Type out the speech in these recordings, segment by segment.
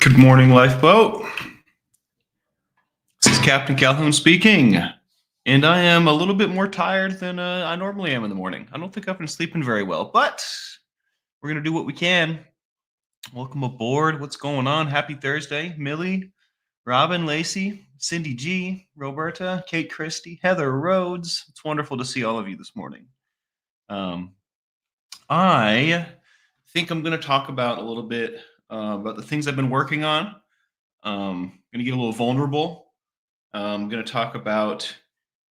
Good morning, Lifeboat. This is Captain Calhoun speaking, and I am a little bit more tired than I normally am in the morning. I don't think I've been sleeping very well, but we're going to do what we can. Welcome aboard. What's going on? Happy Thursday. Millie, Robin, Lacey, Cindy G, Roberta, Kate Christie, Heather Rhodes. It's wonderful to see all of you this morning. I think I'm going to talk about a little bit about the things I've been working on. Going to get a little vulnerable. I'm going to talk about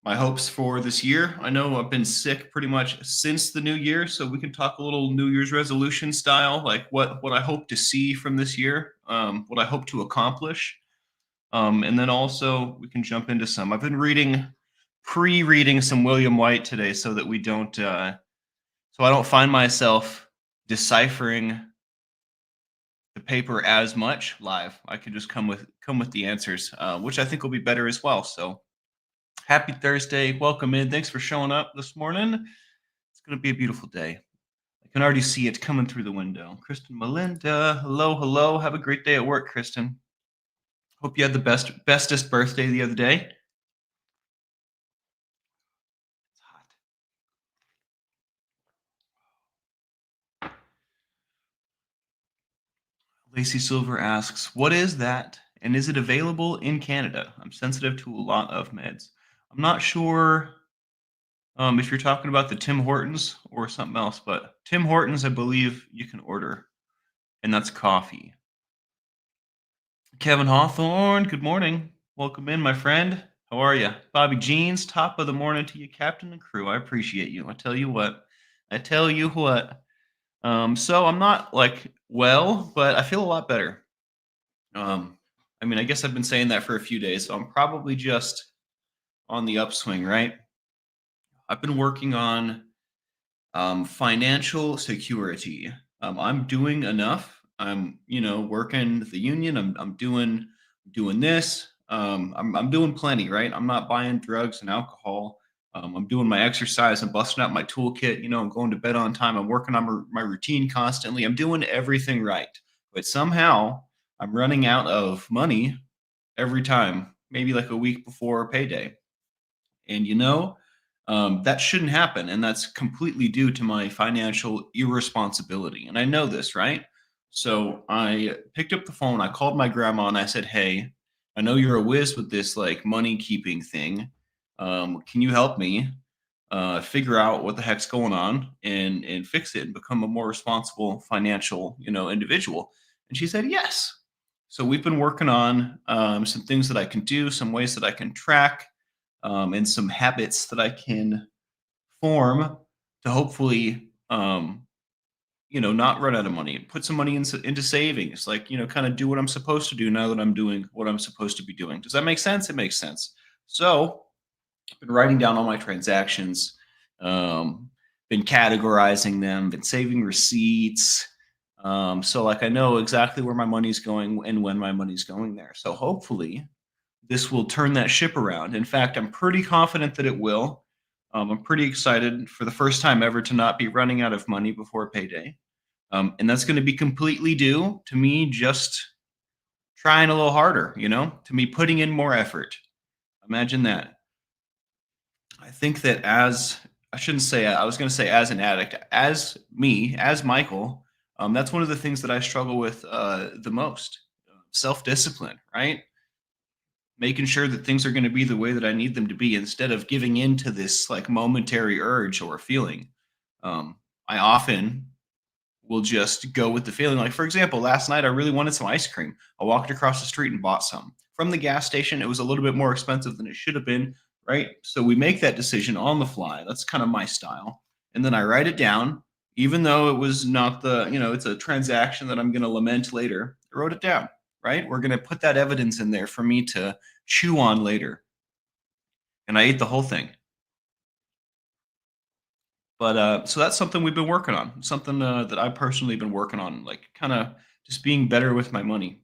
my hopes for this year. I know I've been sick pretty much since the new year, so we can talk a little New Year's resolution style, like what I hope to see from this year, what I hope to accomplish, and then also we can jump into some. I've been pre-reading some William White today, so that we don't, so I don't find myself deciphering the paper as much live. I could just come with the answers, which I think will be better as well. So happy Thursday. Welcome in. Thanks for showing up this morning. It's going to be a beautiful day. I can already see it coming through the window. Kristen Melinda, hello. Have a great day at work, Kristen. Hope you had the bestest birthday the other day. It's hot. Lacey Silver asks, what is that? And is it available in Canada? I'm sensitive to a lot of meds. I'm not sure if you're talking about the Tim Hortons or something else, but Tim Hortons, I believe you can order, and that's coffee. Kevin Hawthorne, good morning. Welcome in, my friend. How are you? Bobby Jeans, top of the morning to you, Captain and crew. I appreciate you. I tell you what. So I'm not well, but I feel a lot better. I guess I've been saying that for a few days, so I'm probably just on the upswing, right? I've been working on financial security. I'm doing enough. I'm, working the union. I'm doing this. I'm doing plenty, right? I'm not buying drugs and alcohol. I'm doing my exercise. I'm busting out my toolkit. I'm going to bed on time. I'm working on my routine constantly. I'm doing everything right. But somehow I'm running out of money every time, maybe like a week before payday. And that shouldn't happen. And that's completely due to my financial irresponsibility. And I know this, right? So I picked up the phone, I called my grandma and I said, hey, I know you're a whiz with this money keeping thing. Can you help me figure out what the heck's going on and fix it and become a more responsible financial, individual? And she said, yes. So we've been working on some things that I can do, some ways that I can track, and some habits that I can form to hopefully, not run out of money, put some money into savings, kind of do what I'm supposed to do now that I'm doing what I'm supposed to be doing. Does that make sense? It makes sense. So I've been writing down all my transactions, been categorizing them, been saving receipts. So I know exactly where my money's going and when my money's going there. So hopefully this will turn that ship around. In fact, I'm pretty confident that it will. I'm pretty excited for the first time ever to not be running out of money before payday. And that's going to be completely due to me just trying a little harder, to me putting in more effort. Imagine that. I think that I was going to say as an addict, as me, as Michael, that's one of the things that I struggle with the most. Self-discipline, right? Making sure that things are going to be the way that I need them to be instead of giving into this momentary urge or feeling. I often will just go with the feeling. For example, last night I really wanted some ice cream. I walked across the street and bought some. From the gas station, it was a little bit more expensive than it should have been, right? So we make that decision on the fly. That's kind of my style. And then I write it down, even though it was not it's a transaction that I'm going to lament later. I wrote it down. Right? We're going to put that evidence in there for me to chew on later. And I ate the whole thing. But so that's something we've been working on, something that I've personally been working on, kind of just being better with my money,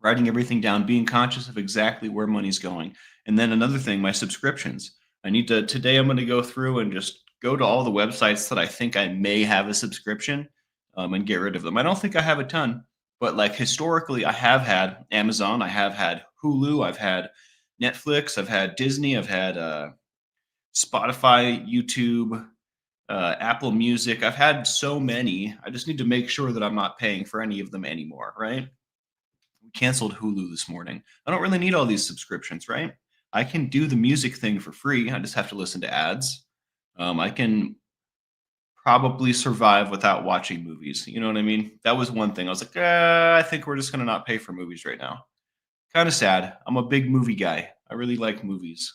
writing everything down, being conscious of exactly where money's going. And then another thing, my subscriptions. Today I'm going to go through and just go to all the websites that I think I may have a subscription and get rid of them. I don't think I have a ton. But like historically, I have had Amazon, I have had Hulu, I've had Netflix, I've had Disney, I've had Spotify, YouTube, Apple Music. I've had so many. I just need to make sure that I'm not paying for any of them anymore, right? We canceled Hulu this morning. I don't really need all these subscriptions, right? I can do the music thing for free. I just have to listen to ads. I can probably survive without watching movies. You know what I mean? That was one thing. I was like, I think we're just going to not pay for movies right now. Kind of sad. I'm a big movie guy. I really like movies.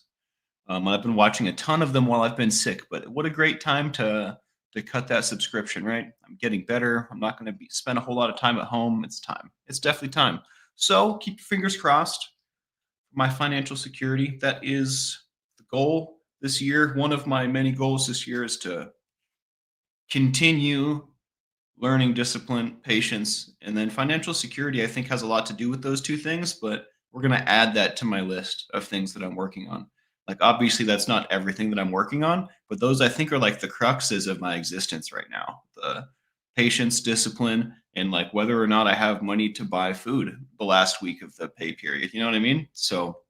I've been watching a ton of them while I've been sick, but what a great time to cut that subscription, right? I'm getting better. I'm not going to be spend a whole lot of time at home. It's time. It's definitely time. So keep your fingers crossed for my financial security. That is the goal this year. One of my many goals this year is to continue learning discipline, patience, and then financial security. I think has a lot to do with those two things, but we're going to add that to my list of things that I'm working on. Like, obviously, that's not everything that I'm working on, but those I think are like the cruxes of my existence right now: the patience, discipline, and like whether or not I have money to buy food the last week of the pay period. You know what I mean? So,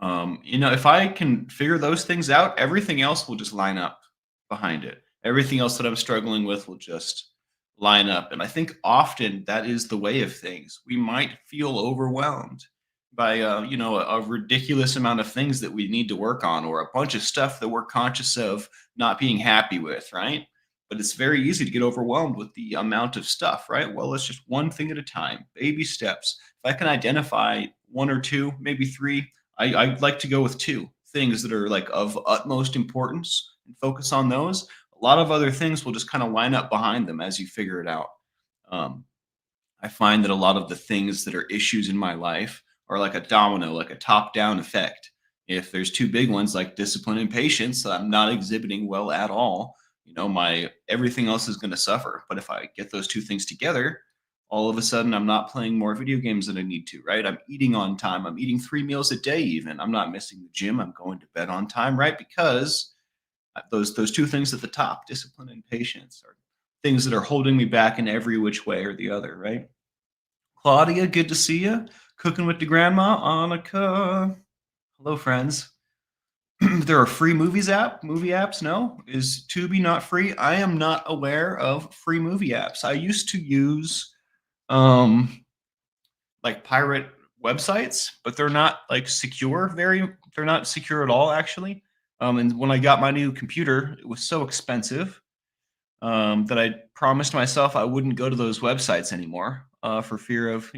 if I can figure those things out, everything else will just line up behind it. Everything else that I'm struggling with will just line up. And I think often that is the way of things. We might feel overwhelmed by, a ridiculous amount of things that we need to work on, or a bunch of stuff that we're conscious of not being happy with, right? But it's very easy to get overwhelmed with the amount of stuff, right? Well, it's just one thing at a time, baby steps. If I can identify one or two, maybe three, I'd like to go with two things that are like of utmost importance and focus on those. A lot of other things will just kind of line up behind them as you figure it out. Um, I find that a lot of the things that are issues in my life are like a domino, like a top down effect. If there's two big ones like discipline and patience, I'm not exhibiting well at all. My everything else is going to suffer. But if I get those two things together, all of a sudden I'm not playing more video games than I need to, right? I'm eating on time. I'm eating 3 meals a day, even. I'm not missing the gym. I'm going to bed on time, right? Because those two things at the top, discipline and patience, are things that are holding me back in every which way or the other, right? Claudia, good to see you. Cooking with the grandma, Annika. Hello, friends. There are free movie apps. No, is Tubi not free? I am not aware of free movie apps. I used to use um like pirate websites, but they're not like secure. They're not secure at all, actually. And when I got my new computer, it was so expensive that I promised myself I wouldn't go to those websites anymore for fear of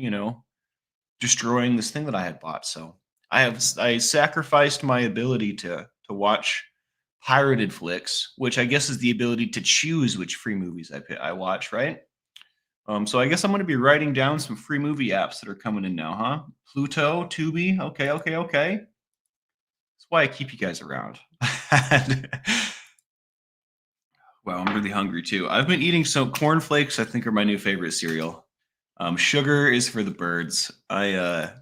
destroying this thing that I had bought. So I sacrificed my ability to watch pirated flicks, which I guess is the ability to choose which free movies I watch, right? So I guess I'm going to be writing down some free movie apps that are coming in now, huh? Pluto, Tubi, okay, okay, okay. That's why I keep you guys around. Wow, I'm really hungry too. I've been eating some cornflakes. I think are my new favorite cereal. Sugar is for the birds. I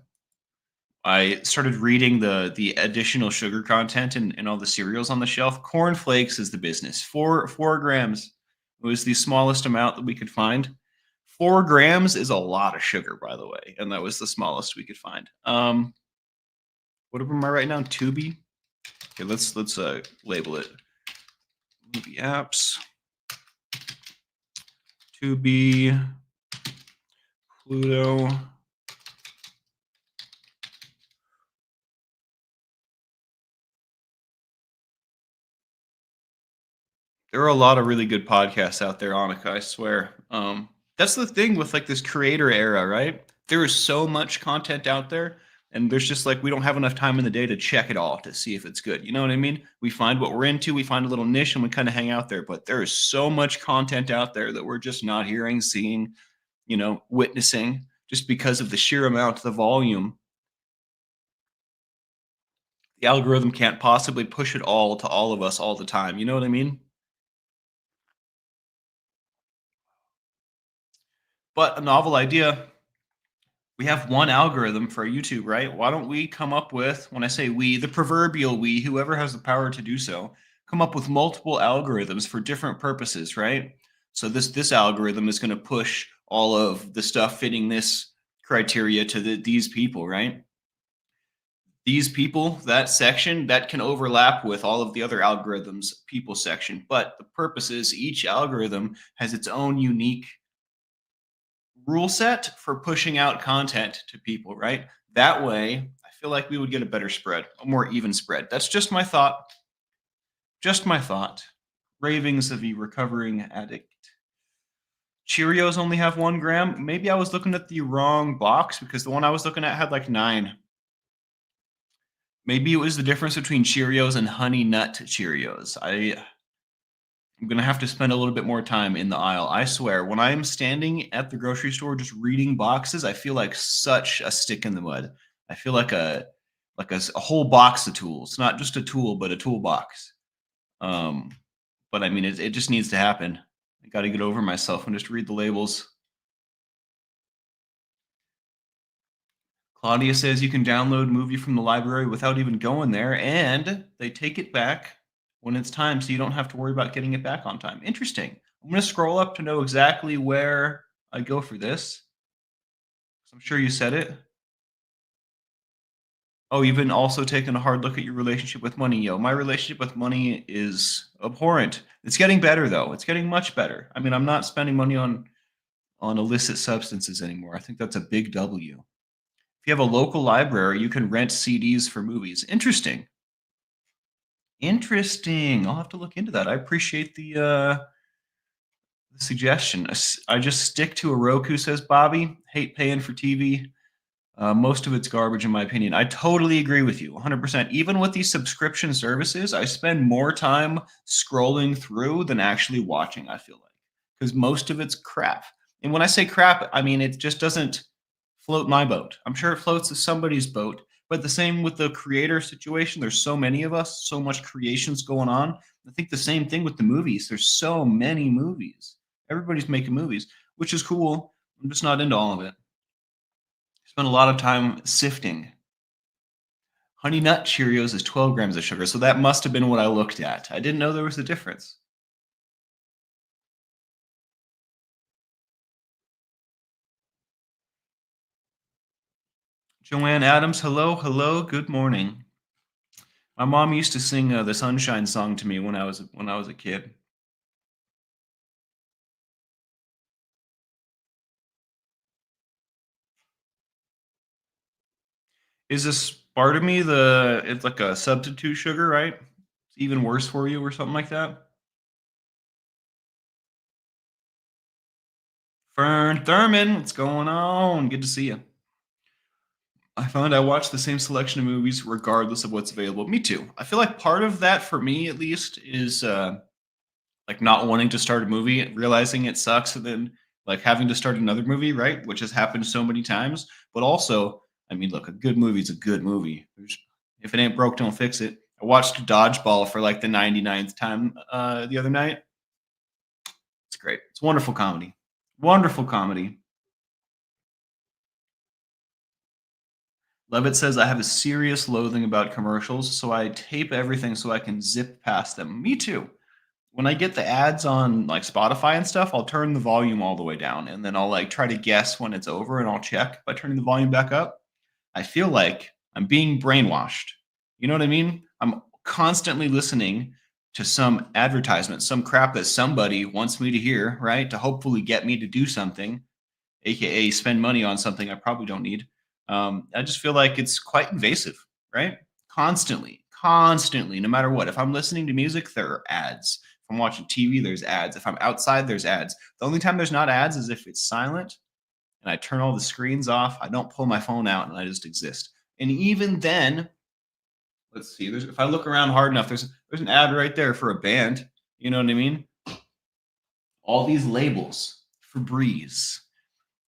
started reading the additional sugar content in all the cereals on the shelf. Cornflakes is the business. 4 grams was the smallest amount that we could find. 4 grams is a lot of sugar, by the way, and that was the smallest we could find. What am I right now? Tubi. Okay, let's label it. Movie apps. Tubi. Pluto. There are a lot of really good podcasts out there, Annika, I swear. That's the thing with like this creator era, right? There is so much content out there, and there's just like we don't have enough time in the day to check it all to see if it's good. You know what I mean? We find what we're into, we find a little niche, and we kind of hang out there. But there is so much content out there that we're just not hearing, seeing, witnessing, just because of the sheer amount, the volume. The algorithm can't possibly push it all to all of us all the time. You know what I mean? But a novel idea, we have one algorithm for YouTube, right? Why don't we come up with, when I say we, the proverbial we, whoever has the power to do so, come up with multiple algorithms for different purposes, right? So this algorithm is going to push all of the stuff fitting this criteria to these people, right? These people, that section, that can overlap with all of the other algorithms people section. But the purpose is each algorithm has its own unique rule set for pushing out content to people, right? That way, I feel like we would get a better spread, a more even spread. That's just my thought. Just my thought. Ravings of a recovering addict. Cheerios only have 1 gram. Maybe I was looking at the wrong box because the one I was looking at had like 9. Maybe it was the difference between Cheerios and Honey Nut Cheerios. I'm gonna have to spend a little bit more time in the aisle. I swear, when I'm standing at the grocery store just reading boxes, I feel like such a stick in the mud. I feel like a whole box of tools, not just a tool, but a toolbox. Um, but I mean, it just needs to happen. I got to get over myself and just read the labels. Claudia says you can download movie from the library without even going there, and they take it back when it's time, so you don't have to worry about getting it back on time. Interesting. I'm going to scroll up to know exactly where I go for this. I'm sure you said it. Oh, you've been also taking a hard look at your relationship with money. Yo, my relationship with money is abhorrent. It's getting better though. It's getting much better. I mean, I'm not spending money on illicit substances anymore. I think that's a big W. If you have a local library, you can rent CDs for movies. Interesting. Interesting. I'll have to look into that. I appreciate the suggestion. I just stick to a Roku, says Bobby. Hate paying for TV. Most of it's garbage, in my opinion. I totally agree with you, 100%. Even with these subscription services, I spend more time scrolling through than actually watching, I feel like, because most of it's crap. And when I say crap, I mean it just doesn't float my boat. I'm sure it floats somebody's boat, but the same with the creator situation. There's so many of us, so much creations going on. I think the same thing with the movies. There's so many movies. Everybody's making movies, which is cool. I'm just not into all of it. Spend a lot of time sifting. Honey Nut Cheerios is 12 grams of sugar, so that must have been what I looked at. I didn't know there was a difference. Joanne Adams, hello, hello, good morning. My mom used to sing the Sunshine Song to me when I was a kid. Is aspartame it's like a substitute sugar, right? It's even worse for you or something like that? Fern Thurman, what's going on? Good to see you. I found I watch the same selection of movies regardless of what's available. Me too. I feel like part of that for me at least is like not wanting to start a movie, realizing it sucks, and then like having to start another movie, right? Which has happened so many times. But also, I mean, look, a good movie is a good movie. If it ain't broke, don't fix it. I watched Dodgeball for like the 99th time the other night. It's great. It's wonderful comedy. Wonderful comedy. Levitt says I have a serious loathing about commercials, so I tape everything so I can zip past them. Me too. When I get the ads on like Spotify and stuff, I'll turn the volume all the way down and then I'll like try to guess when it's over and I'll check by turning the volume back up. I feel like I'm being brainwashed. You know what I mean? I'm constantly listening to some advertisement, some crap that somebody wants me to hear, right? To hopefully get me to do something, aka spend money on something I probably don't need. I just feel like it's quite invasive, right? Constantly, constantly, no matter what. If I'm listening to music, there are ads. If I'm watching TV, there's ads. If I'm outside, there's ads. The only time there's not ads is if it's silent and I turn all the screens off. I don't pull my phone out and I just exist. And even then, let's see. If I look around hard enough, there's an ad right there for a band. You know what I mean? All these labels, Febreze,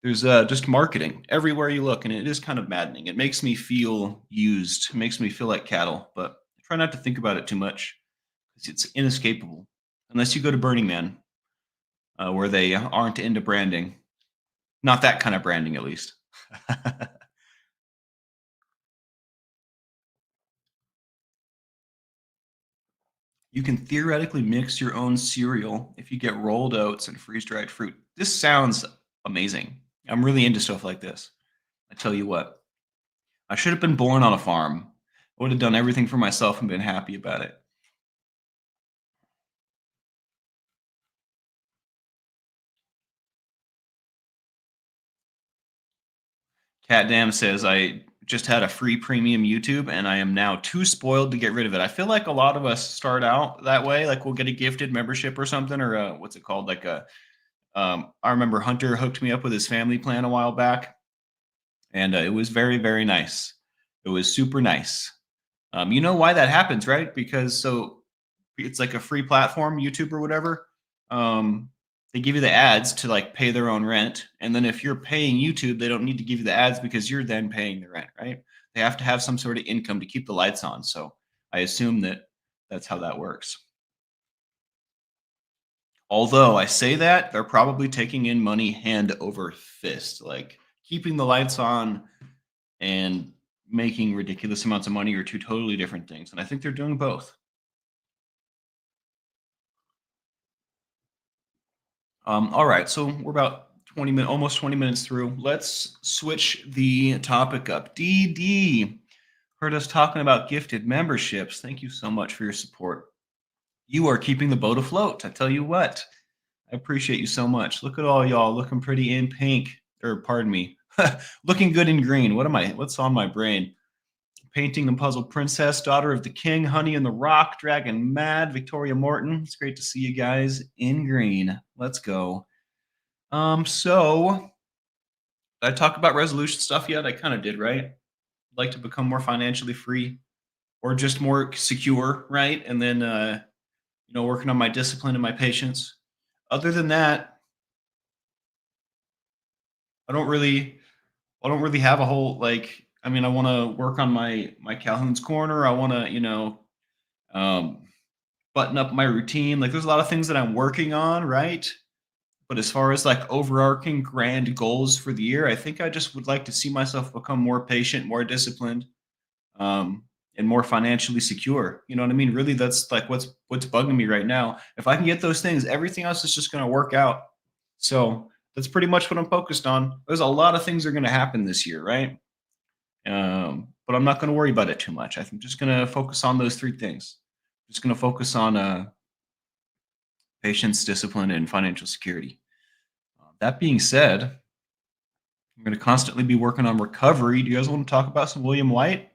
there's just marketing everywhere you look, and it is kind of maddening. It makes me feel used. It makes me feel like cattle, but I try not to think about it too much because it's inescapable. Unless you go to Burning Man, where they aren't into branding. Not that kind of branding, at least. You can theoretically mix your own cereal if you get rolled oats and freeze dried fruit. This sounds Amazing. I'm really into stuff like this. I tell you what, I should have been born on a farm. I would have done everything for myself and been happy about it. Cat Dam says, I just had a free premium YouTube and I am now too spoiled to get rid of it. I feel like a lot of us start out that way. Like we'll get a gifted membership or something, or what's it called? I remember Hunter hooked me up with his family plan a while back, and it was very, very nice. It was super nice. You know why that happens, right? Because it's like a free platform, YouTube or whatever. They give you the ads to like pay their own rent, and then if you're paying YouTube, they don't need to give you the ads because you're then paying the rent, right? They have to have some sort of income to keep the lights on. So I assume that that's how that works. Although I say that, they're probably taking in money hand over fist, like keeping the lights on and making ridiculous amounts of money are two totally different things. And I think they're doing both. All right, so we're about 20 minutes, almost 20 minutes through. Let's switch the topic up. DD heard us talking about gifted memberships. Thank you so much for your support. You are keeping the boat afloat. I tell you what, I appreciate you so much. Look at all y'all looking pretty in pink, or pardon me, looking good in green. What's on my brain? Painting the Puzzle Princess, Daughter of the King, Honey in the Rock, Dragon Mad, Victoria Morton. It's great to see you guys in green. Let's go. So did I talk about resolution stuff yet? I kind of did, right? I'd like to become more financially free or just more secure, right? And then working on my discipline and my patience. Other than that, I don't really I don't really have a whole like I mean, I want to work on my Calhoun's corner. I want to, um button up my routine. Like there's a lot of things that I'm working on, right? But as far as like overarching grand goals for the year, I think I just would like to see myself become more patient, more disciplined, and more financially secure. You know what I mean? Really, that's like what's bugging me right now. If I can get those things, everything else is just going to work out. So that's pretty much what I'm focused on. There's a lot of things that are going to happen this year, right? But I'm not going to worry about it too much. I'm just going to focus on those three things. Just going to focus on patience, discipline, and financial security. That being said, I'm going to constantly be working on recovery. Do you guys want to talk about some William White?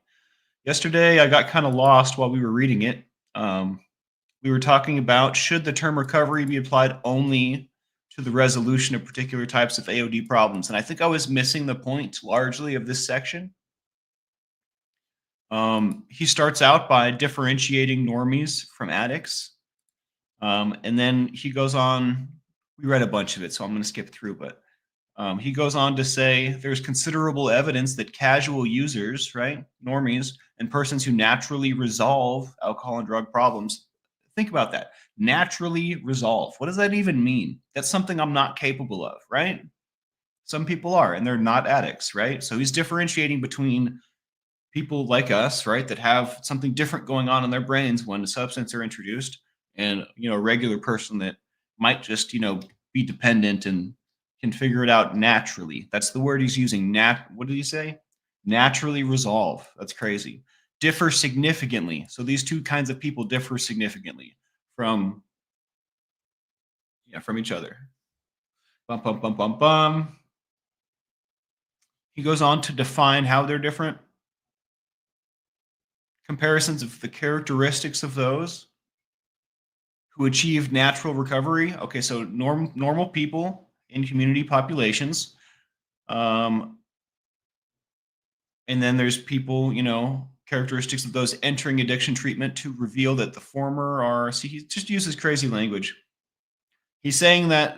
Yesterday, I got kind of lost while we were reading it. Um, we were talking about should the term recovery be applied only to the resolution of particular types of AOD problems? And I think I was missing the point largely of this section. He starts out by differentiating normies from addicts. And then he goes on, we read a bunch of it, so I'm going to skip through, but he goes on to say there's considerable evidence that casual users, right, normies, and persons who naturally resolve alcohol and drug problems, think about that, naturally resolve. What does that even mean? That's something I'm not capable of, right? Some people are, and they're not addicts, right? So he's differentiating between people like us, right, that have something different going on in their brains when a substance are introduced, and a regular person that might just be dependent and can figure it out naturally. That's the word he's using. What did he say? Naturally resolve. That's crazy. Differ significantly. So these two kinds of people differ significantly from from each other. Bum bum bum bum bum. He goes on to define how they're different. Comparisons of the characteristics of those who achieve natural recovery. Okay, so normal people in community populations, um, and then there's people, characteristics of those entering addiction treatment to reveal that the former are. See, he just uses crazy language. He's saying that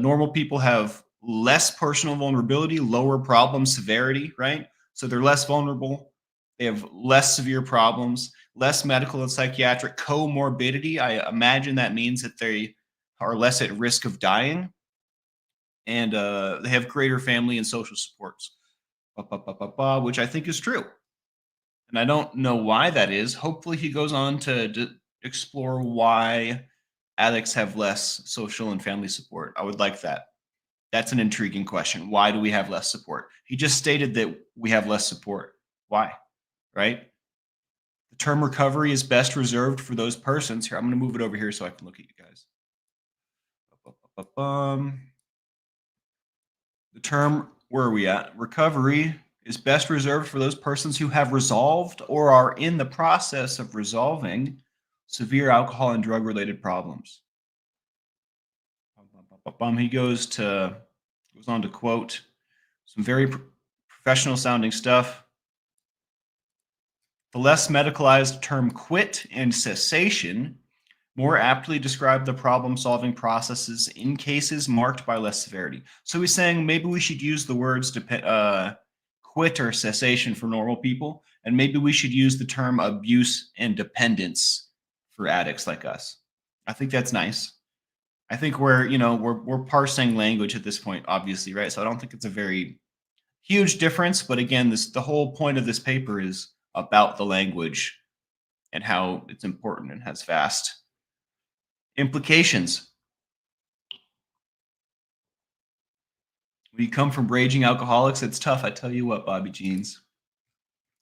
normal people have less personal vulnerability, lower problem severity, right? So they're less vulnerable. They have less severe problems, less medical and psychiatric comorbidity. I imagine that means that they are less at risk of dying, and they have greater family and social supports, which I think is true. And I don't know why that is. Hopefully, he goes on to explore why addicts have less social and family support. I would like that. That's an intriguing question. Why do we have less support? He just stated that we have less support. Why? Right? The term recovery is best reserved for those persons. Here, I'm going to move it over here so I can look at you guys. The term, where are we at? Recovery is best reserved for those persons who have resolved or are in the process of resolving severe alcohol and drug related problems. He goes on to quote some very professional sounding stuff. The less medicalized term quit and cessation more aptly describe the problem solving processes in cases marked by less severity. So he's saying maybe we should use the words quit or cessation for normal people, and maybe we should use the term abuse and dependence for addicts like us. I think that's nice. I think we're parsing language at this point, obviously, right? So I don't think it's a very huge difference, but again, the whole point of this paper is about the language and how it's important and has vast implications. When you come from raging alcoholics, it's tough. I tell you what, Bobby Jeans.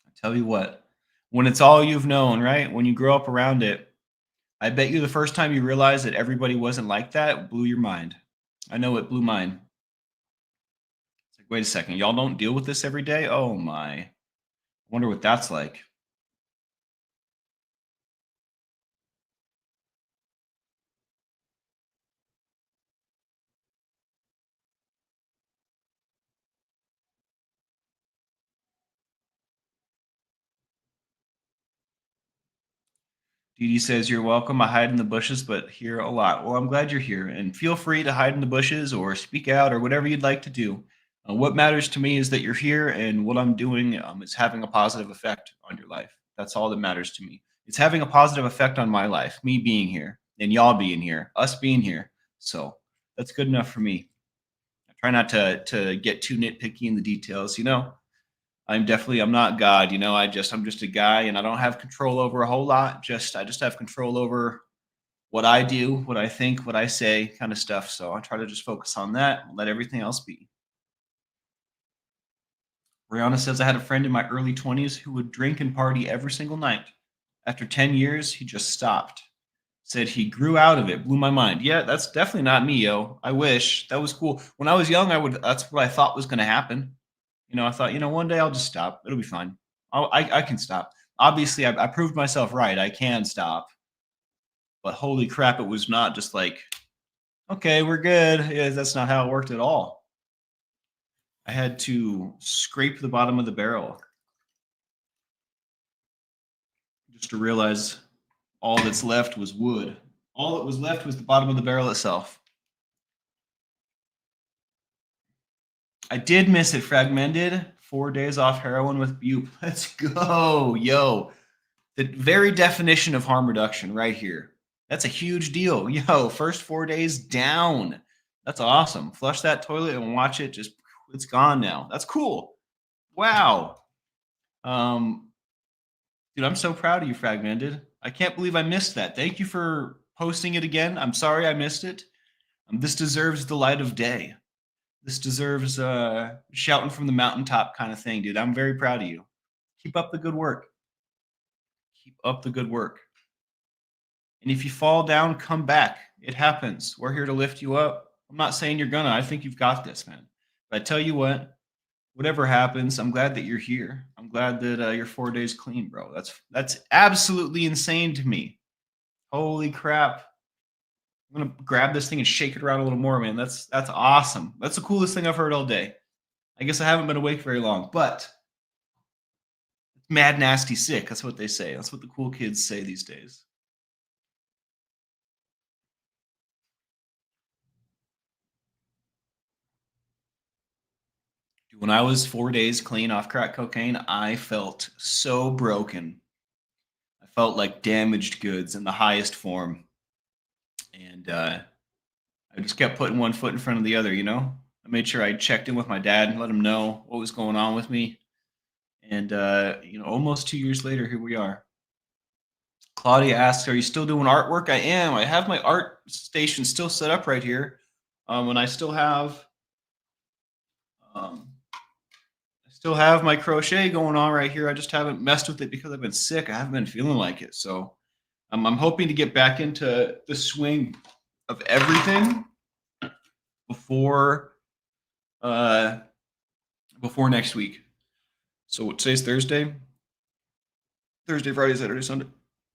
I tell you what. When it's all you've known, right? When you grow up around it, I bet you the first time you realized that everybody wasn't like that, it blew your mind. I know it blew mine. It's like, wait a second, y'all don't deal with this every day? Oh my. I wonder what that's like. Dee Dee says, you're welcome. I hide in the bushes, but here a lot. Well, I'm glad you're here. And feel free to hide in the bushes or speak out or whatever you'd like to do. What matters to me is that you're here and what I'm doing is having a positive effect on your life. That's all that matters to me. It's having a positive effect on my life, me being here and y'all being here, us being here. So that's good enough for me. I try not to get too nitpicky in the details, I'm not God, I'm just a guy and I don't have control over a whole lot. I just have control over what I do, what I think, what I say, kind of stuff. So I try to just focus on that and let everything else be. Rihanna says, I had a friend in my early 20s who would drink and party every single night. After 10 years, he just stopped. Said he grew out of it. Blew my mind. Yeah, that's definitely not me, yo. I wish. That was cool. When I was young, that's what I thought was going to happen. I thought, one day I'll just stop. It'll be fine. I can stop. Obviously, I proved myself right. I can stop. But holy crap, it was not just like, okay, we're good. Yeah, that's not how it worked at all. I had to scrape the bottom of the barrel just to realize all that's left was wood. All that was left was the bottom of the barrel itself. I did miss it, Fragmented. 4 days off heroin with Bupe. Let's go, yo. The very definition of harm reduction right here. That's a huge deal. Yo, first 4 days down. That's awesome. Flush that toilet and watch it. It's gone now. That's cool. Wow. Dude, I'm so proud of you, Fragmented. I can't believe I missed that. Thank you for posting it again. I'm sorry I missed it. This deserves the light of day. This deserves shouting from the mountaintop kind of thing, dude. I'm very proud of you. Keep up the good work. Keep up the good work. And if you fall down, come back. It happens. We're here to lift you up. I'm not saying you're gonna. I think you've got this, man. But I tell you what, whatever happens, I'm glad that you're here. I'm glad that you're 4 days clean, bro. That's absolutely insane to me. Holy crap. I'm gonna grab this thing and shake it around a little more, man. That's awesome. That's the coolest thing I've heard all day. I guess I haven't been awake very long, but mad, nasty, sick. That's what they say. That's what the cool kids say these days. When I was 4 days clean off crack cocaine, I felt so broken. I felt like damaged goods in the highest form. And I just kept putting one foot in front of the other, I made sure I checked in with my dad and let him know what was going on with me. And, almost 2 years later, here we are. Claudia asks, are you still doing artwork? I am. I have my art station still set up right here. And I still have Still have my crochet going on right here. I just haven't messed with it because I've been sick. I haven't been feeling like it. So I'm hoping to get back into the swing of everything before uh before next week. So today's Thursday. Thursday, Friday, Saturday, Sunday.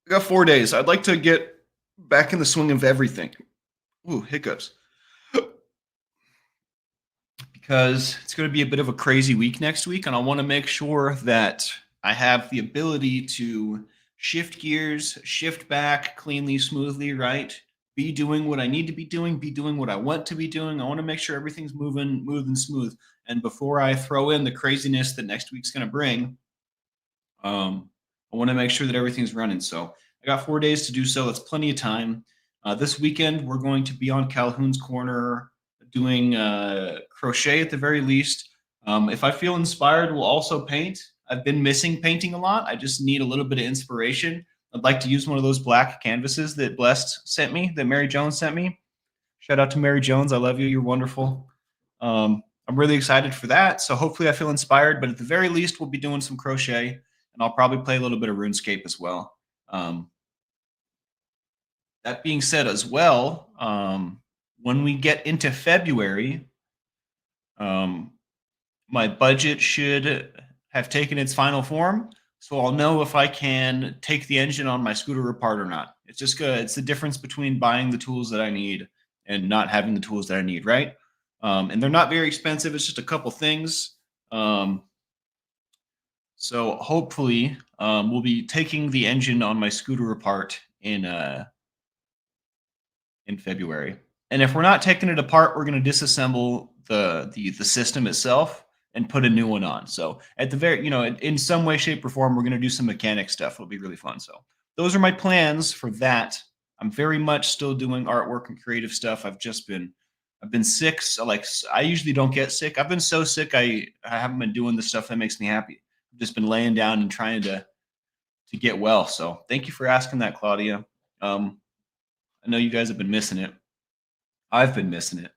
I got 4 days. I'd like to get back in the swing of everything. Ooh, hiccups. Because it's going to be a bit of a crazy week next week, and I want to make sure that I have the ability to shift gears, shift back cleanly, smoothly, right? Be doing what I need to be doing what I want to be doing. I want to make sure everything's moving smooth. And before I throw in the craziness that next week's going to bring, I want to make sure that everything's running. So I got 4 days to do so. That's plenty of time. This weekend, we're going to be on Calhoun's Corner doing crochet at the very least. If I feel inspired, we'll also paint. I've been missing painting a lot. I just need a little bit of inspiration. I'd like to use one of those black canvases that Blessed sent me, that Mary Jones sent me. Shout out to Mary Jones. I love you. You're wonderful. I'm really excited for that. So hopefully I feel inspired, but at the very least, we'll be doing some crochet, and I'll probably play a little bit of RuneScape as well. That being said as well, when we get into February, my budget should have taken its final form. So I'll know if I can take the engine on my scooter apart or not. It's just good. It's the difference between buying the tools that I need and not having the tools that I need, right? And they're not very expensive. It's just a couple things. So hopefully we'll be taking the engine on my scooter apart in February. And if we're not taking it apart, we're going to disassemble the system itself and put a new one on. So at the very, in some way, shape, or form, we're going to do some mechanic stuff. It'll be really fun. So those are my plans for that. I'm very much still doing artwork and creative stuff. I've been sick. So I usually don't get sick. I've been so sick. I haven't been doing the stuff that makes me happy. I've just been laying down and trying to get well. So thank you for asking that, Claudia. I know you guys have been missing it. I've been missing it.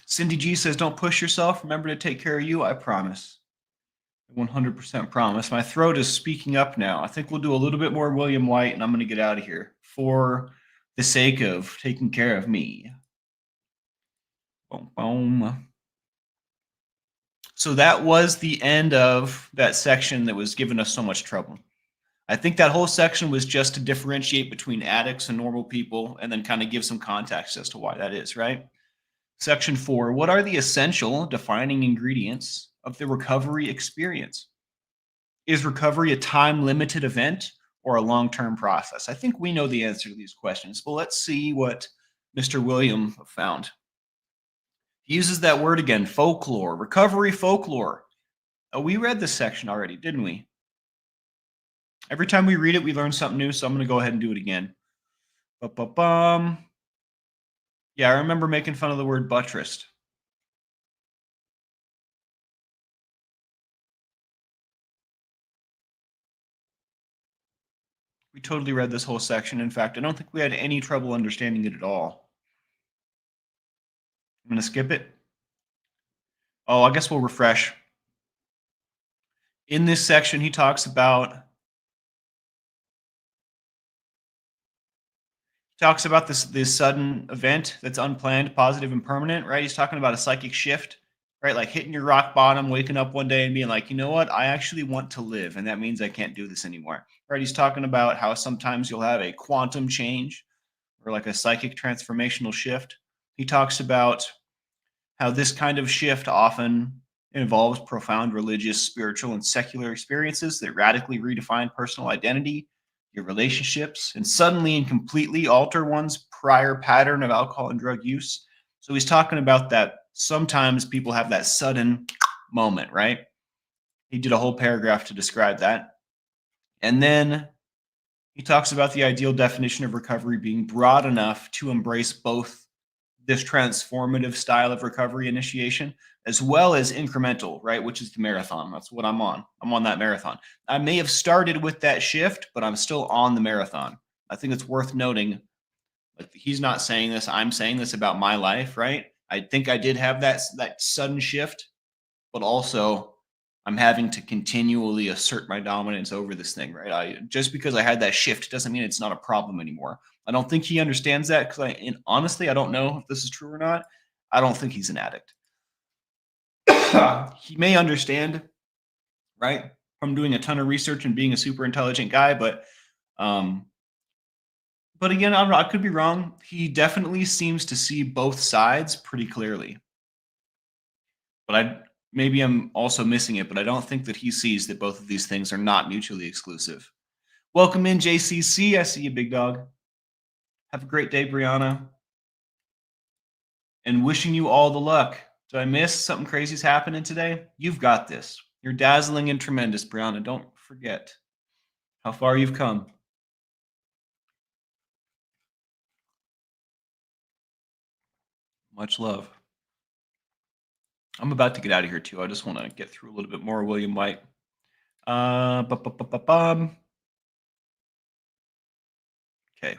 Cindy G says, don't push yourself. Remember to take care of you. I promise. I 100% promise. My throat is speaking up now. I think we'll do a little bit more William White, and I'm going to get out of here for the sake of taking care of me. Boom, boom. So that was the end of that section that was giving us so much trouble. I think that whole section was just to differentiate between addicts and normal people and then kind of give some context as to why that is, right? Section 4, what are the essential defining ingredients of the recovery experience? Is recovery a time-limited event or a long-term process? I think we know the answer to these questions, but let's see what Mr. William found. He uses that word again, folklore, recovery folklore. Oh, we read this section already, didn't we? Every time we read it, we learn something new, so I'm going to go ahead and do it again. Yeah, I remember making fun of the word buttressed. We totally read this whole section. In fact, I don't think we had any trouble understanding it at all. I'm going to skip it. Oh, I guess we'll refresh. In this section, he talks about this sudden event that's unplanned, positive, and permanent, right? He's talking about a psychic shift, right? Like hitting your rock bottom, waking up one day and being like, you know what? I actually want to live, and that means I can't do this anymore, right? He's talking about how sometimes you'll have a quantum change or like a psychic transformational shift. He talks about how this kind of shift often involves profound religious, spiritual, and secular experiences that radically redefine personal identity, your relationships, and suddenly and completely alter one's prior pattern of alcohol and drug use. So he's talking about that sometimes people have that sudden moment, right? He did a whole paragraph to describe that. And then he talks about the ideal definition of recovery being broad enough to embrace both this transformative style of recovery initiation, as well as incremental, right? Which is the marathon. That's what I'm on. I'm on that marathon. I may have started with that shift, but I'm still on the marathon. I think it's worth noting, like he's not saying this, I'm saying this about my life, right? I think I did have that sudden shift, but also I'm having to continually assert my dominance over this thing, right? Just because I had that shift doesn't mean it's not a problem anymore. I don't think he understands that because honestly, I don't know if this is true or not. I don't think he's an addict. He may understand, right, from doing a ton of research and being a super intelligent guy, um, but again, I could be wrong. He definitely seems to see both sides pretty clearly. But maybe I'm also missing it, but I don't think that he sees that both of these things are not mutually exclusive. Welcome in, JCC. I see you, big dog. Have a great day, Brianna. And wishing you all the luck. Did I miss something crazy's happening today? You've got this. You're dazzling and tremendous, Brianna. Don't forget how far you've come. Much love. I'm about to get out of here too. I just want to get through a little bit more William White. Okay,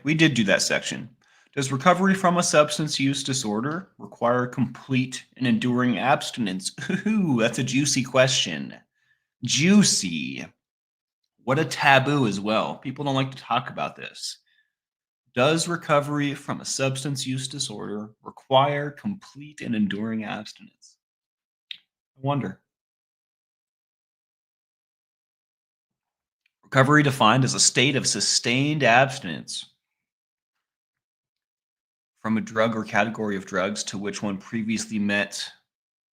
we did do that section. Does recovery from a substance use disorder require complete and enduring abstinence? Ooh, that's a juicy question. Juicy. What a taboo as well. People don't like to talk about this. Does recovery from a substance use disorder require complete and enduring abstinence? I wonder. Recovery defined as a state of sustained abstinence from a drug or category of drugs to which one previously met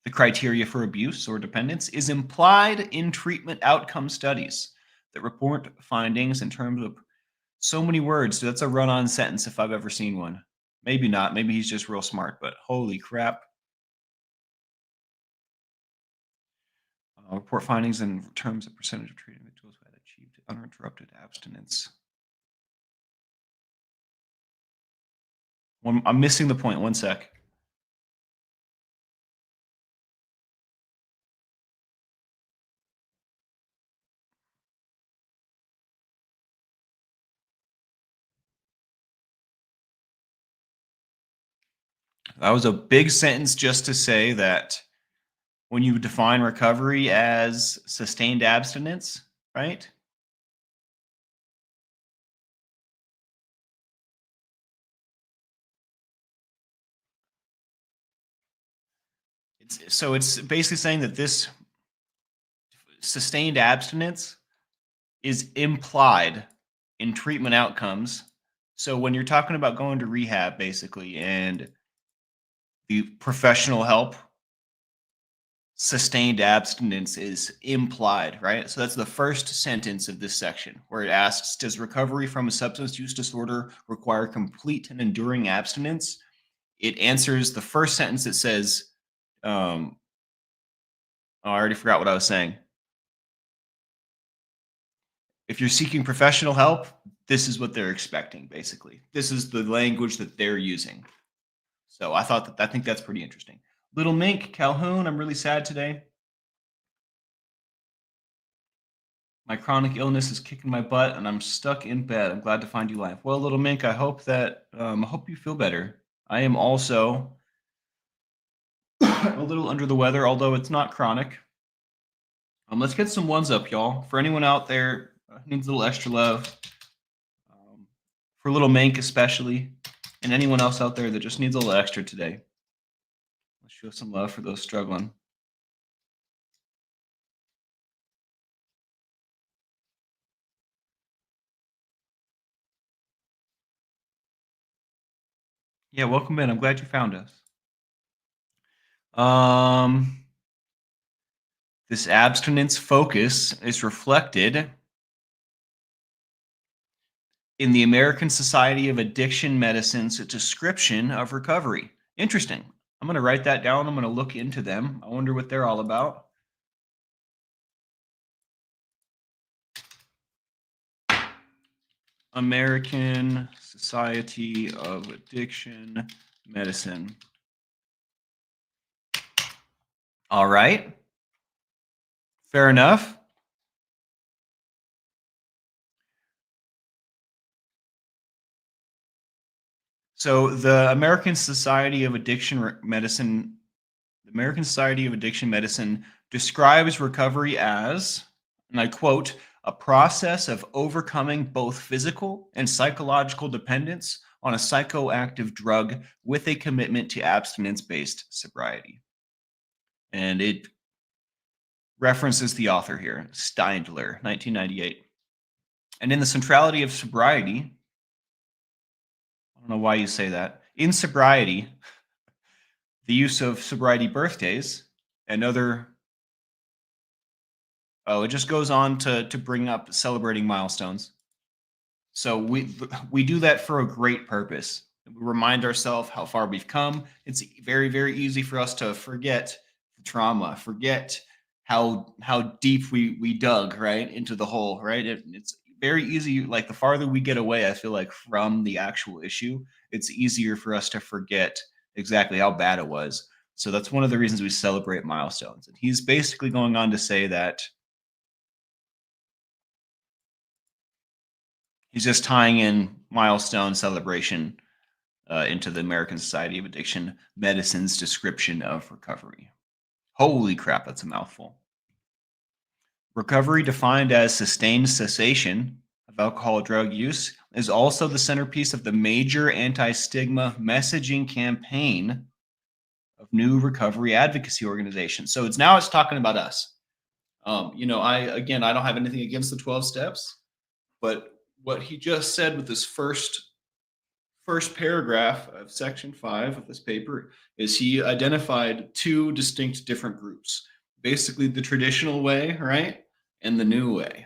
the criteria for abuse or dependence is implied in treatment outcome studies that report findings in terms of so many words. So that's a run-on sentence if I've ever seen one. Maybe not. Maybe he's just real smart, but holy crap. Report findings in terms of percentage of treated individuals who had achieved uninterrupted abstinence. I'm missing the point. One sec. That was a big sentence just to say that when you define recovery as sustained abstinence, right? It's basically saying that this sustained abstinence is implied in treatment outcomes. So when you're talking about going to rehab, basically, and the professional help, sustained abstinence is implied, right? So that's the first sentence of this section where it asks, does recovery from a substance use disorder require complete and enduring abstinence? It answers the first sentence that says, oh, I already forgot what I was saying. If you're seeking professional help, this is what they're expecting, basically. This is the language that they're using. So I think that's pretty interesting. Little Mink, Calhoun, I'm really sad today. My chronic illness is kicking my butt and I'm stuck in bed. I'm glad to find you live. Well, Little Mink, I hope you feel better. I am also a little under the weather, although it's not chronic. Let's get some ones up, y'all. For anyone out there who needs a little extra love, for Little Mink especially, and anyone else out there that just needs a little extra today. Let's show some love for those struggling. Yeah, welcome in. I'm glad you found us. This abstinence focus is reflected in the American Society of Addiction Medicine's description of recovery. Interesting. I'm going to write that down. I'm going to look into them. I wonder what they're all about. American Society of Addiction Medicine. All right. Fair enough. So the American Society of Addiction Medicine describes recovery as, and I quote, a process of overcoming both physical and psychological dependence on a psychoactive drug with a commitment to abstinence based sobriety. And it references the author here, Steindler, 1998. And in the centrality of sobriety, I don't know why you say that. In sobriety, the use of sobriety birthdays and other, oh, it just goes on to bring up celebrating milestones. So we do that for a great purpose. We remind ourselves how far we've come. It's very, very easy for us to forget the trauma, forget how deep we dug right into the hole, right? It's very easy. Like the farther we get away, I feel like from the actual issue, it's easier for us to forget exactly how bad it was. So that's one of the reasons we celebrate milestones. And he's basically going on to say that he's just tying in milestone celebration into the American Society of Addiction Medicine's description of recovery. Holy crap, that's a mouthful. Recovery, defined as sustained cessation of alcohol or drug use, is also the centerpiece of the major anti-stigma messaging campaign of new recovery advocacy organizations. So it's talking about us. I don't have anything against the 12 steps, but what he just said with this first paragraph of section 5 of this paper is he identified two distinct different groups, basically the traditional way, right, and the new way.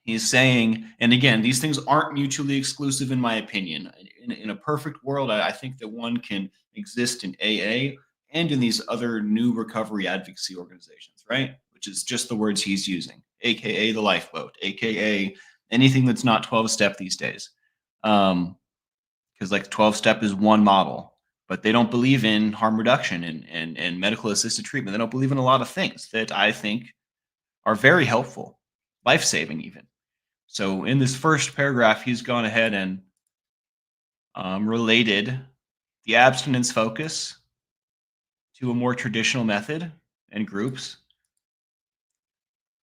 He's saying, and again, these things aren't mutually exclusive in my opinion. In a perfect world, I think that one can exist in AA and in these other new recovery advocacy organizations, right, which is just the words he's using, aka the lifeboat, aka anything that's not 12 step these days. Because like 12 step is one model, but they don't believe in harm reduction and medical assisted treatment. They don't believe in a lot of things that I think are very helpful, life-saving even. So in this first paragraph, he's gone ahead and related the abstinence focus to a more traditional method and groups.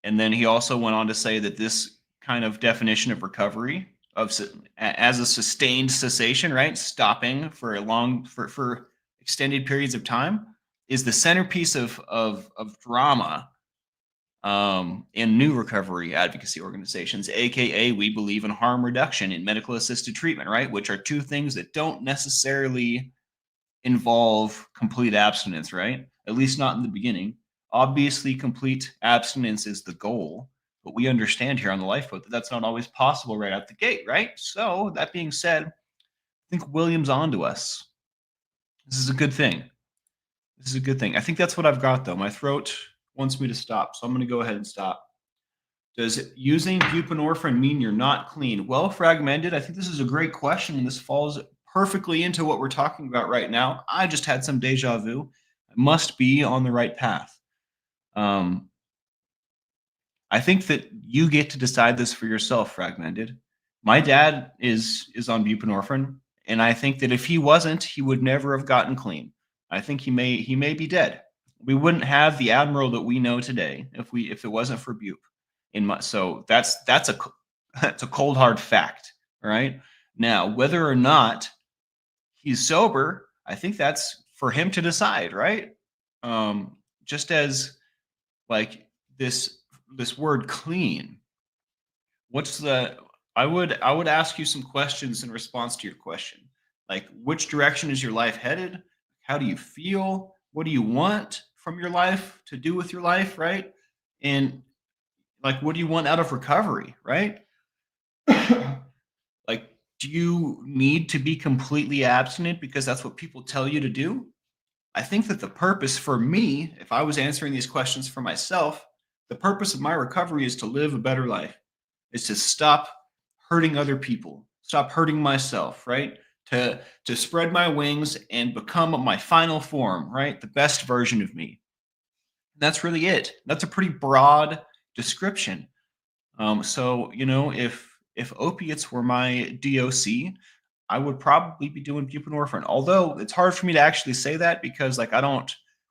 And then he also went on to say that this kind of definition of recovery as a sustained cessation, right? Stopping for for extended periods of time is the centerpiece of drama in new recovery advocacy organizations, aka we believe in harm reduction in medical assisted treatment, right? Which are two things that don't necessarily involve complete abstinence, right? At least not in the beginning. Obviously, complete abstinence is the goal, but we understand here on the lifeboat that that's not always possible right out the gate, right? So that being said, I think William's onto us. This is a good thing. This is a good thing. I think that's what I've got though. My throat wants me to stop, so I'm going to go ahead and stop. Does using buprenorphine mean you're not clean? Well, Fragmented, I think this is a great question, and this falls perfectly into what we're talking about right now. I just had some deja vu. I must be on the right path. I think that you get to decide this for yourself, Fragmented. My dad is on buprenorphine, and I think that if he wasn't, he would never have gotten clean. I think he may be dead. We wouldn't have the admiral that we know today if it wasn't for bupe. So that's a cold hard fact. All right. Now, whether or not he's sober, I think that's for him to decide, right? Just as like this word clean. I would ask you some questions in response to your question. Like, which direction is your life headed? How do you feel? What do you want from your life to do with your life, right? And like, what do you want out of recovery, right? Like, do you need to be completely abstinent because that's what people tell you to do? I think that the purpose for me, if I was answering these questions for myself, the purpose of my recovery is to live a better life. It's to stop hurting other people, stop hurting myself, right? To spread my wings and become my final form, right? The best version of me. That's really it. That's a pretty broad description. So if opiates were my DOC, I would probably be doing buprenorphine. Although it's hard for me to actually say that because like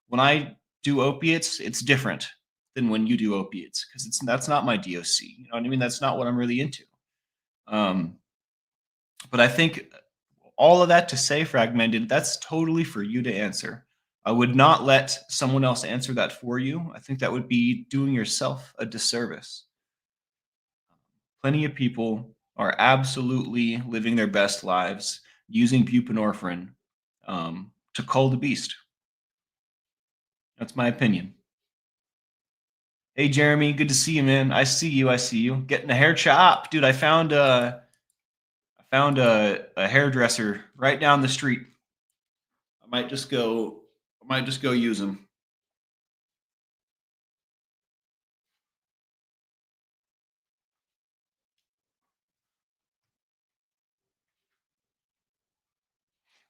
when I do opiates, it's different than when you do opiates because that's not my DOC. You know what I mean? That's not what I'm really into. Um, but I think all of that to say, fragmented, that's totally for you to answer. I would not let someone else answer that for you. I think that would be doing yourself a disservice. Plenty of people are absolutely living their best lives using buprenorphine to cull the beast. That's my opinion. Hey, Jeremy, good to see you, man. I see you. I see you. Getting a hair chop, dude. I found a hairdresser right down the street. I might just go. I might just go use them.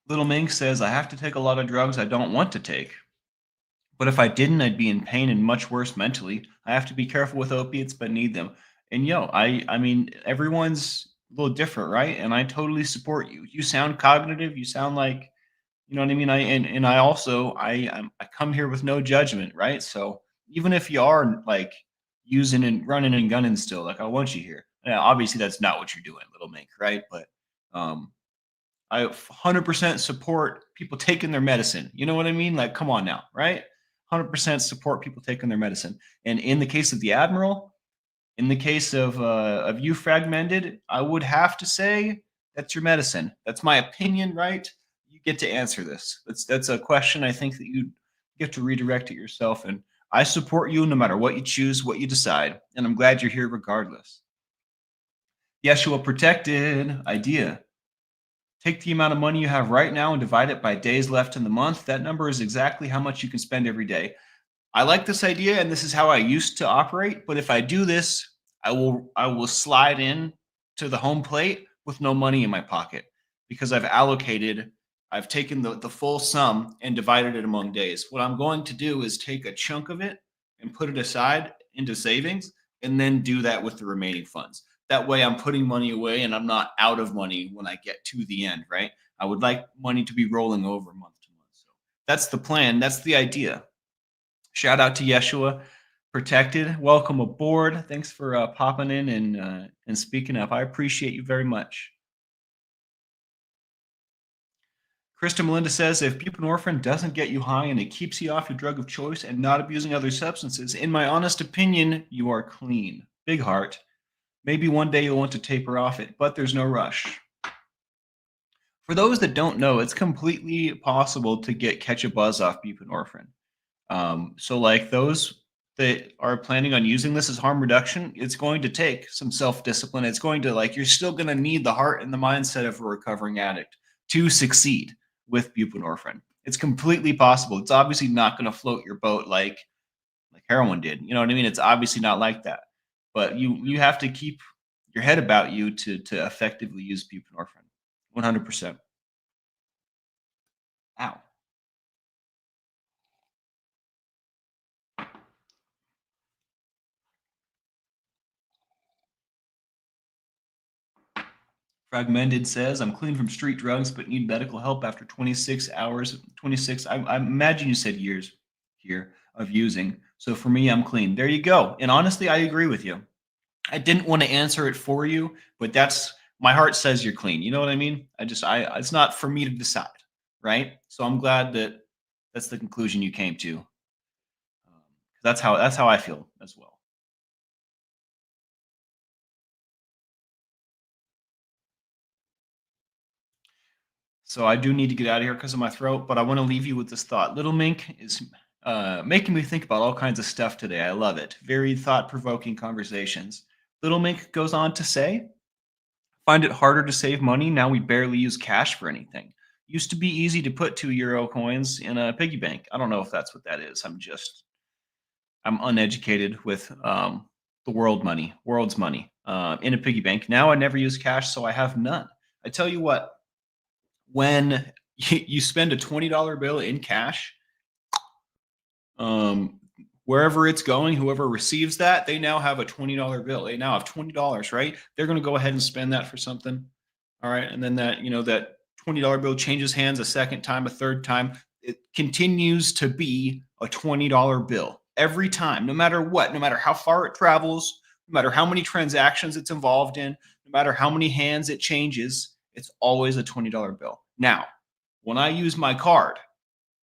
Little Mink says I have to take a lot of drugs I don't want to take. But if I didn't, I'd be in pain and much worse mentally. I have to be careful with opiates, but need them. And I mean, everyone's a little different, right? And I totally support you. You sound cognitive. You sound like, you know what I mean. And I also I come here with no judgment, right? So even if you are like using and running and gunning still, like I want you here. Now, obviously, that's not what you're doing, Little Mink, right? But um, I 100% support people taking their medicine. You know what I mean? Like, come on now, right? 100% support people taking their medicine. And in the case of the Admiral, in the case of you, Fragmented, I would have to say that's your medicine. That's my opinion, right? You get to answer this. That's a question I think that you get to redirect it yourself. And I support you no matter what you choose, what you decide. And I'm glad you're here regardless. Yeshua Protected idea. Take the amount of money you have right now and divide it by days left in the month. That number is exactly how much you can spend every day. I like this idea, and this is how I used to operate. But if I do this, I will slide in to the home plate with no money in my pocket because I've taken the full sum and divided it among days. What I'm going to do is take a chunk of it and put it aside into savings, and then do that with the remaining funds. That way, I'm putting money away, and I'm not out of money when I get to the end. Right? I would like money to be rolling over month to month. So that's the plan. That's the idea. Shout out to Yeshua Protected. Welcome aboard. Thanks for popping in and speaking up. I appreciate you very much. Krista Melinda says if buprenorphine doesn't get you high and it keeps you off your drug of choice and not abusing other substances, in my honest opinion, you are clean. Big heart. Maybe one day you'll want to taper off it, but there's no rush. For those that don't know, it's completely possible to catch a buzz off buprenorphine. So like those that are planning on using this as harm reduction, it's going to take some self-discipline. It's going to you're still going to need the heart and the mindset of a recovering addict to succeed with buprenorphine. It's completely possible. It's obviously not going to float your boat like heroin did. You know what I mean? It's obviously not like that. But you have to keep your head about you to effectively use buprenorphine. 100%. Ow. Fragmented says, I'm clean from street drugs, but need medical help after 26 hours. 26, I imagine you said years here of using. So for me, I'm clean. There you go. And honestly, I agree with you. I didn't want to answer it for you, but that's my heart says you're clean. You know what I mean? It's not for me to decide. Right. So I'm glad that that's the conclusion you came to. That's how I feel as well. So I do need to get out of here because of my throat, but I want to leave you with this thought. Little Mink is making me think about all kinds of stuff today. I love it. Very thought-provoking conversations. Little Mink goes on to say, find it harder to save money. Now we barely use cash for anything. Used to be easy to put €2 coins in a piggy bank. I don't know if that's what that is. I'm uneducated with the world's money in a piggy bank. Now I never use cash, so I have none. I tell you what, when you spend a $20 bill in cash, wherever it's going, whoever receives that, they now have a $20 bill. They now have $20, right? They're going to go ahead and spend that for something. All right. And then that $20 bill changes hands a second time, a third time. It continues to be a $20 bill every time, no matter what, no matter how far it travels, no matter how many transactions it's involved in, no matter how many hands it changes, it's always a $20 bill. Now, when I use my card,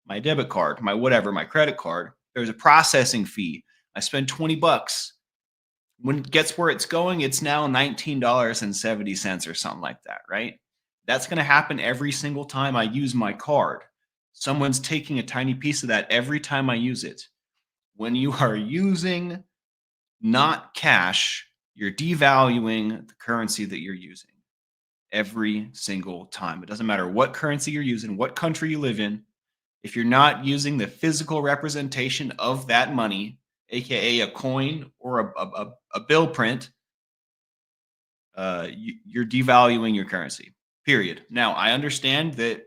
my debit card, my whatever, my credit card, there's a processing fee. I spend 20 bucks. When it gets where it's going, it's now $19.70 or something like that, right? That's going to happen every single time I use my card. Someone's taking a tiny piece of that every time I use it. When you are using not cash, you're devaluing the currency that you're using every single time. It doesn't matter what currency you're using, what country you live in. If you're not using the physical representation of that money, aka a coin or a bill print, you're devaluing your currency. Period. Now, I understand that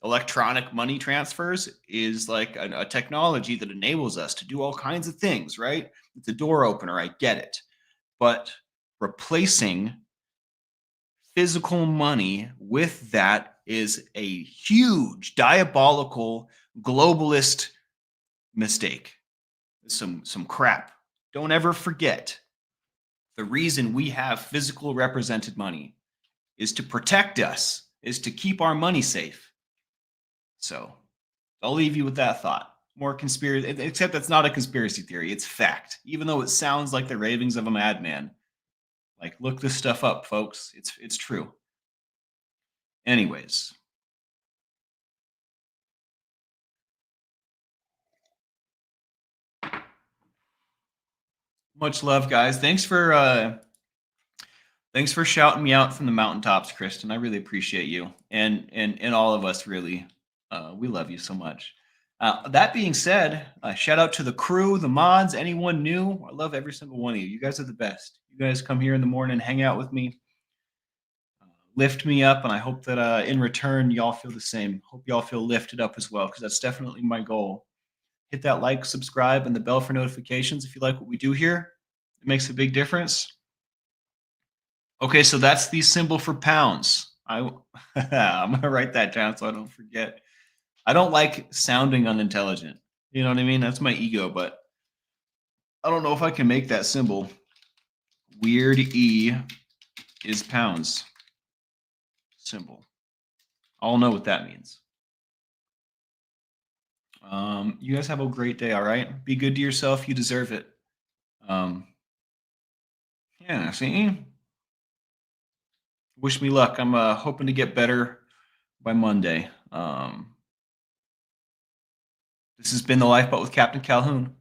electronic money transfers is like a technology that enables us to do all kinds of things, right? It's a door opener. I get it. But replacing physical money with that is a huge diabolical globalist mistake. Some crap. Don't ever forget the reason we have physical represented money is to protect us, is to keep our money safe. So I'll leave you with that thought. More conspiracy, except that's not a conspiracy theory. It's fact. Even though it sounds like the ravings of a madman. Like, look this stuff up, folks. It's true. Anyways. Much love, guys. Thanks for shouting me out from the mountaintops, Kristen. I really appreciate you. And all of us really. We love you so much. That being said, shout out to the crew, the mods, anyone new. I love every single one of you. You guys are the best. You guys come here in the morning, hang out with me, lift me up, and I hope that in return, y'all feel the same. Hope y'all feel lifted up as well, because that's definitely my goal. Hit that like, subscribe, and the bell for notifications if you like what we do here. It makes a big difference. Okay, so that's the symbol for pounds. I'm going to write that down so I don't forget. I don't like sounding unintelligent. You know what I mean? That's my ego, but I don't know if I can make that symbol. Weird E is pounds symbol. I'll know what that means. You guys have a great day, all right? Be good to yourself. You deserve it. Yeah, see? Wish me luck. I'm hoping to get better by Monday. This has been The Lifeboat with Captain Calhoun.